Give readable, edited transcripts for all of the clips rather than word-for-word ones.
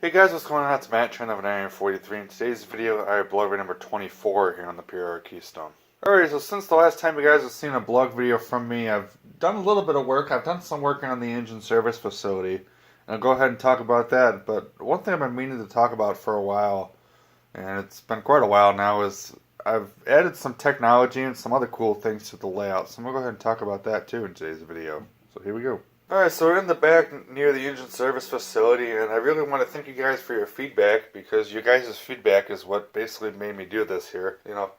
Hey guys, what's going on? It's Matt, Trend of 943. In today's video, I have blog video number 24 here on the PRR Keystone. Alright, so since the last time you guys have seen a blog video from me, I've done a little bit of work. I've done some work on the engine service facility, and I'll go ahead and talk about that. But one thing I've been meaning to talk about for a while, and it's been quite a while now, is I've added some technology and some other cool things to the layout. So I'm going to go ahead and talk about that too in today's video. So here we go. Alright, so we're in the back near the engine service facility, and I really want to thank you guys for your feedback, because you guys' feedback is what basically made me do this here. You know,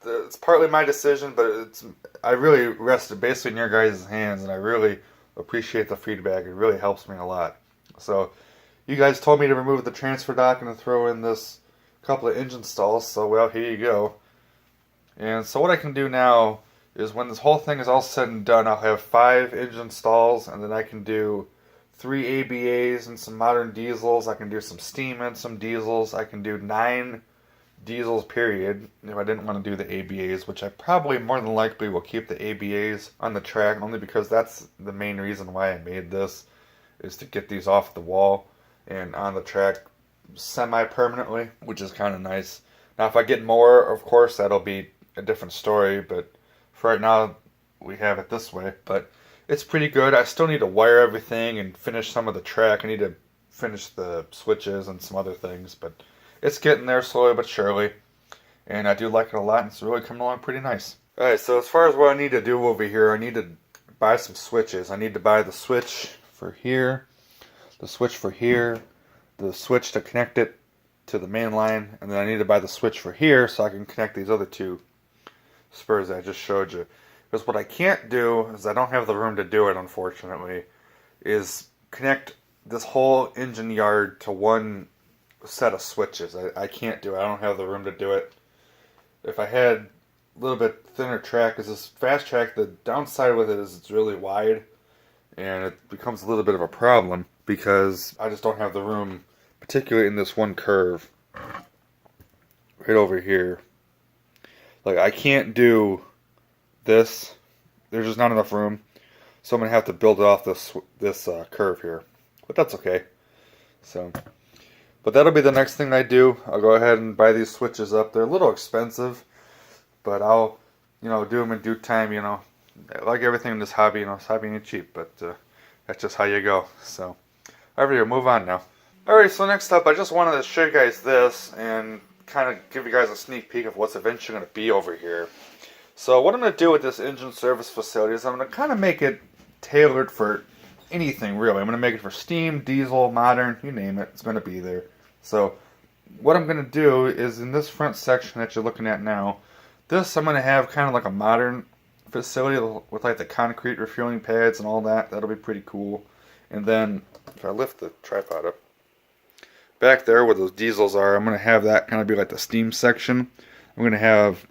it's partly my decision, but I really rested basically in your guys' hands, and I really appreciate the feedback. It really helps me a lot. So, you guys told me to remove the transfer dock and to throw in this couple of engine stalls, so well, here you go. And so what I can do now is when this whole thing is all said and done, I'll have 5 engine stalls, and then I can do 3 ABAs and some modern diesels. I can do some steam and some diesels. I can do 9 diesels, period, if I didn't want to do the ABAs, which I probably more than likely will keep the ABAs on the track, only because that's the main reason why I made this, is to get these off the wall and on the track semi-permanently, which is kind of nice. Now, if I get more, of course, that'll be a different story, but for right now, we have it this way. But it's pretty good. I still need to wire everything and finish some of the track. I need to finish the switches and some other things, but it's getting there slowly but surely. And I do like it a lot, and it's really coming along pretty nice. Alright, so as far as what I need to do over here, I need to buy some switches. I need to buy the switch for here, the switch for here, the switch to connect it to the main line, and then I need to buy the switch for here so I can connect these other 2 spurs that I just showed you. Because what I can't do, is I don't have the room to do it, unfortunately, is connect this whole engine yard to one set of switches. I can't do it. I don't have the room to do it. If I had a little bit thinner track, because this fast track, the downside with it is it's really wide, and it becomes a little bit of a problem because I just don't have the room, particularly in this one curve right over here. Like, I can't do this. There's just not enough room. So I'm going to have to build it off this curve here. But that's okay. So, but that'll be the next thing I do. I'll go ahead and buy these switches up. They're a little expensive, but I'll, do them in due time, Like everything in this hobby, this hobby ain't cheap, but that's just how you go. So, alright, we'll move on now. Alright, so next up, I just wanted to show you guys this and kind of give you guys a sneak peek of what's eventually going to be over here. So what I'm going to do with this engine service facility is I'm going to kind of make it tailored for anything, really. I'm going to make it for steam, diesel, modern, you name it, it's going to be there. So what I'm going to do is in this front section that you're looking at now, this I'm going to have kind of like a modern facility with like the concrete refueling pads and all that. That'll be pretty cool. And then if I lift the tripod up, back there where those diesels are, I'm going to have that kind of be like the steam section. I'm going to have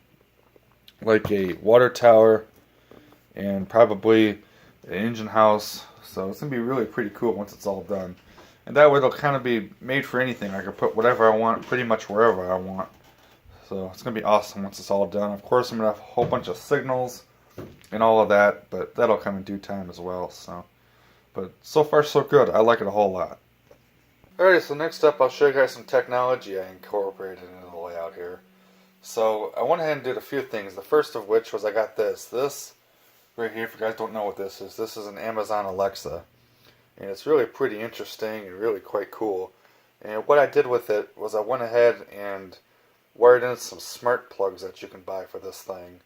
like a water tower and probably an engine house. So it's going to be really pretty cool once it's all done. And that way it'll kind of be made for anything. I can put whatever I want pretty much wherever I want. So it's going to be awesome once it's all done. Of course, I'm going to have a whole bunch of signals and all of that, but that'll come in due time as well. But so far so good. I like it a whole lot. Alright, so next up I'll show you guys some technology I incorporated into the layout here. So I went ahead and did a few things. The first of which was I got this. This right here, if you guys don't know what this is an Amazon Alexa. And it's really pretty interesting and really quite cool. And what I did with it was I went ahead and wired in some smart plugs that you can buy for this thing.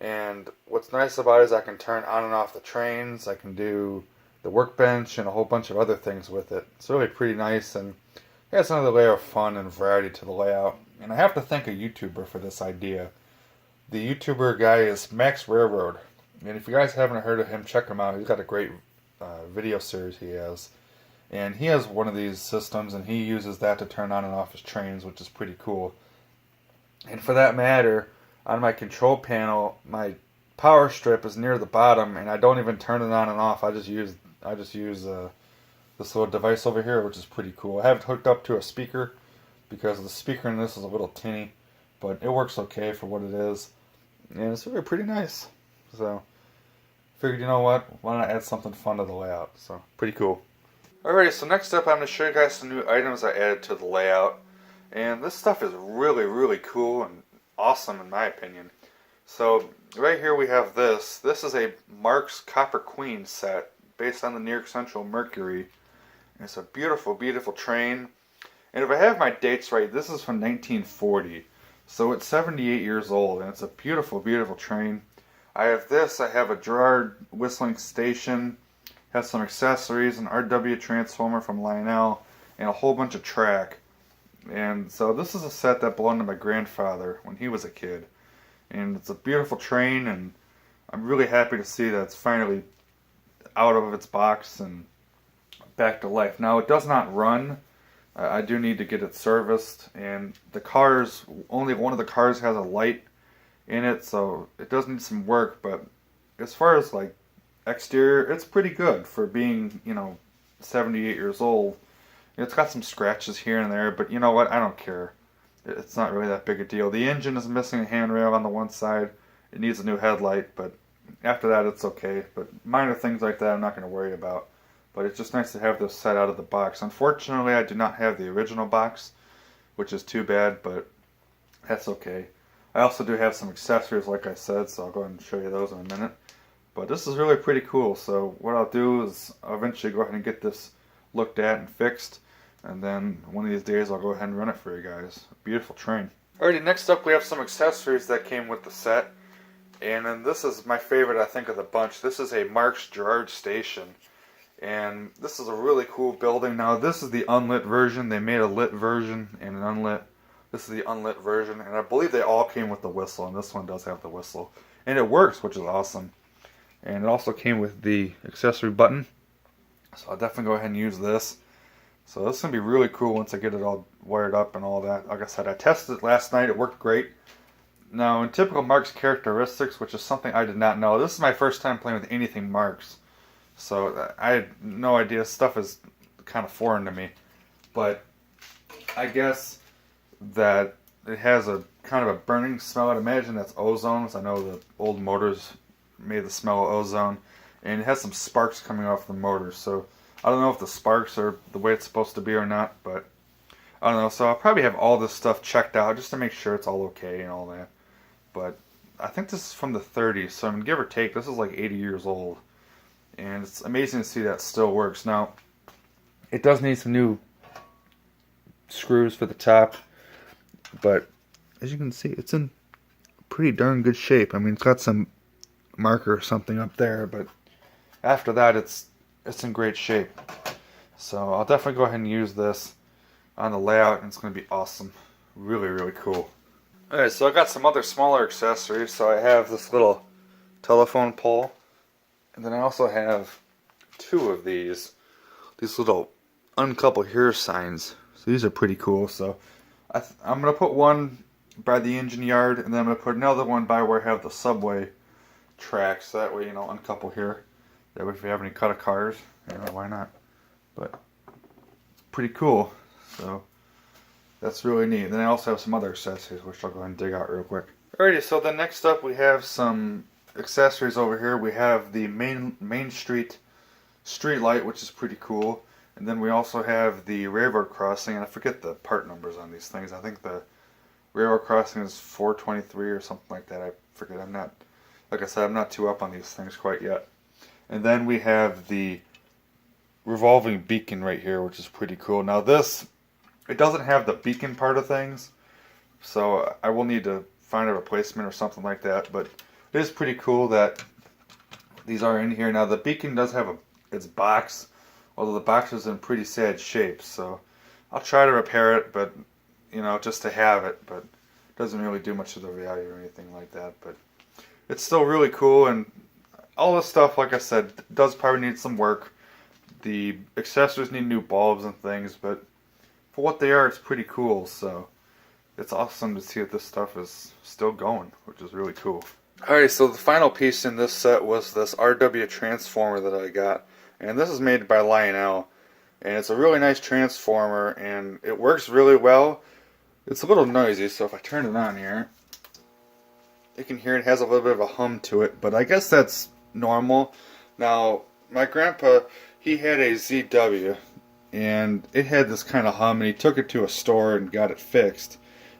And what's nice about it is I can turn on and off the trains, I can do the workbench, and a whole bunch of other things with it. It's really pretty nice, and it adds another layer of fun and variety to the layout. And I have to thank a YouTuber for this idea. The YouTuber guy is Max Railroad, and if you guys haven't heard of him, check him out. He's got a great video series he has. And he has one of these systems, and he uses that to turn on and off his trains, which is pretty cool. And for that matter, on my control panel, my power strip is near the bottom, and I don't even turn it on and off. I just use this little device over here, which is pretty cool. I have it hooked up to a speaker because the speaker in this is a little tinny, but it works okay for what it is, and it's really pretty nice. So figured, you know what, why not add something fun to the layout? So pretty cool. Alrighty, so next up I'm going to show you guys some new items I added to the layout. And this stuff is really, really cool and awesome in my opinion. So right here we have this. This is a Mark's Copper Queen set based on the New York Central Mercury. And it's a beautiful, beautiful train. And if I have my dates right, this is from 1940. So it's 78 years old and it's a beautiful, beautiful train. I have this. I have a Gerard whistling station. Has some accessories, an RW transformer from Lionel, and a whole bunch of track. And so this is a set that belonged to my grandfather when he was a kid. And it's a beautiful train, and I'm really happy to see that it's finally out of its box and back to life. Now, it does not run. I do need to get it serviced, and the cars, only one of the cars has a light in it, so it does need some work, but as far as like exterior, it's pretty good for being, 78 years old. It's got some scratches here and there, but you know what? I don't care. It's not really that big a deal. The engine is missing a handrail on the one side. It needs a new headlight, but after that it's okay. But minor things like that I'm not going to worry about. But it's just nice to have this set out of the box. Unfortunately, I do not have the original box, which is too bad, but that's okay. I also do have some accessories, like I said, so I'll go ahead and show you those in a minute. But this is really pretty cool, so what I'll do is I'll eventually go ahead and get this looked at and fixed, and then one of these days I'll go ahead and run it for you guys. Beautiful train. Alrighty, next up we have some accessories that came with the set, and then this is my favorite, I think, of the bunch. This is a Mark's Gerard station, and this is a really cool building. Now this is the unlit version. They made a lit version and an unlit. This is the unlit version, and I believe they all came with the whistle, and this one does have the whistle. And it works, which is awesome. And it also came with the accessory button. So I'll definitely go ahead and use this. So this is going to be really cool once I get it all wired up and all that. Like I said, I tested it last night. It worked great. Now, in typical Mark's characteristics, which is something I did not know, this is my first time playing with anything Mark's. So I had no idea. Stuff is kind of foreign to me. But I guess that it has a kind of a burning smell. I'd imagine that's ozone. I know the old motors made the smell of ozone, and it has some sparks coming off the motor, so I don't know if the sparks are the way it's supposed to be or not, but I don't know. So I'll probably have all this stuff checked out just to make sure it's all okay and all that. But I think this is from the 30s, so I mean, give or take, this is like 80 years old, and it's amazing to see that still works. Now it does need some new screws for the top, but as you can see, it's in pretty darn good shape. I mean, it's got some marker or something up there, but after that it's in great shape. So I'll definitely go ahead and use this on the layout, and it's going to be awesome. Really, really cool. Alright, so I got some other smaller accessories. So I have this little telephone pole, and then I also have two of these little uncouple here signs. So these are pretty cool. So I'm going to put one by the engine yard, and then I'm going to put another one by where I have the subway tracks, so that way, uncouple here. That way if you have any cut of cars, why not? But it's pretty cool. So that's really neat. And then I also have some other accessories, which I'll go ahead and dig out real quick. Alrighty, so then next up we have some accessories over here. We have the Main Street street light, which is pretty cool. And then we also have the railroad crossing, and I forget the part numbers on these things. I think the railroad crossing is 423 or something like that. I forget. Like I said, I'm not too up on these things quite yet. And then we have the revolving beacon right here, which is pretty cool. Now this, it doesn't have the beacon part of things, so I will need to find a replacement or something like that. But it is pretty cool that these are in here. Now the beacon does have its box, although the box is in pretty sad shape. So I'll try to repair it, but just to have it. But it doesn't really do much of the value or anything like that. But it's still really cool, and all this stuff, like I said, does probably need some work. The accessories need new bulbs and things, but for what they are, it's pretty cool. So it's awesome to see that this stuff is still going, which is really cool. Alright, so the final piece in this set was this RW transformer that I got, and this is made by Lionel, and it's a really nice transformer, and it works really well. It's a little noisy, so if I turn it on here, you can hear it has a little bit of a hum to it, but I guess that's normal. Now, my grandpa, he had a ZW, and it had this kind of hum, and he took it to a store and got it fixed,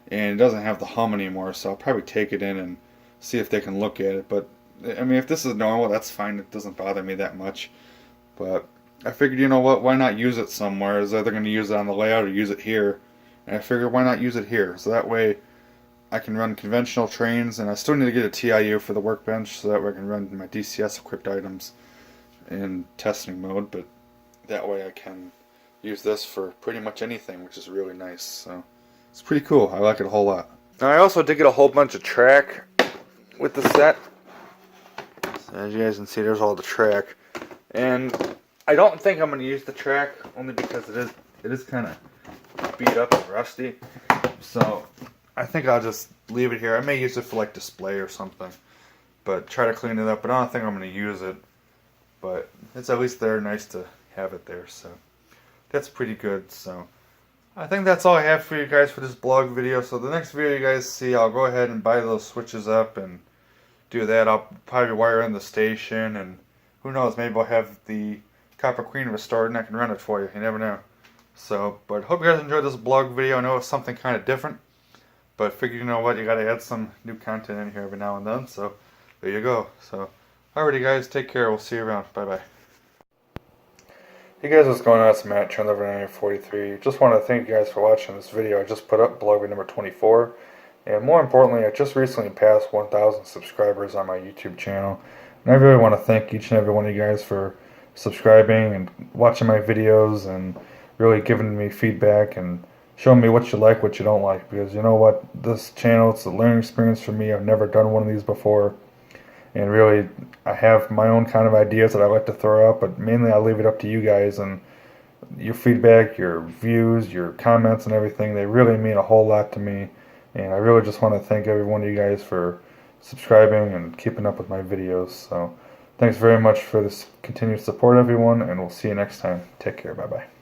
and it doesn't have the hum anymore, so I'll probably take it in and see if they can look at it. But I mean, if this is normal, that's fine. It doesn't bother me that much. But I figured, you know what, why not use it somewhere? Is either going to use it on the layout or use it here. And I figured, why not use it here? So that way I can run conventional trains, and I still need to get a TIU for the workbench, so that way I can run my DCS equipped items in testing mode. But that way I can use this for pretty much anything, which is really nice. So it's pretty cool. I like it a whole lot. Now I also did get a whole bunch of track with the set. So as you guys can see, there's all the track. And I don't think I'm going to use the track, only because it is kind of beat up and rusty. So I think I'll just leave it here. I may use it for like display or something, but try to clean it up. But I don't think I'm going to use it. But it's at least there, nice to have it there. So that's pretty good. So I think that's all I have for you guys for this blog video. So the next video you guys see, I'll go ahead and buy those switches up and do that. I'll probably wire in the station, and who knows, maybe I'll have the Copper Queen restored and I can run it for you. You never know. So, but hope you guys enjoyed this blog video. I know it's something kind of different, but figured, you know what, you got to add some new content in here every now and then. So there you go. So alrighty guys, take care. We'll see you around. Bye bye. Hey guys, what's going on? It's Matt, Turnover943. Just want to thank you guys for watching this video. I just put up blog video number 24. And more importantly, I just recently passed 1,000 subscribers on my YouTube channel. And I really want to thank each and every one of you guys for subscribing and watching my videos and really giving me feedback and showing me what you like, what you don't like. Because you know what? This channel, it's a learning experience for me. I've never done one of these before. And really, I have my own kind of ideas that I like to throw out, but mainly I leave it up to you guys, and your feedback, your views, your comments and everything, they really mean a whole lot to me. And I really just want to thank every one of you guys for subscribing and keeping up with my videos. So thanks very much for this continued support, everyone, and we'll see you next time. Take care. Bye-bye.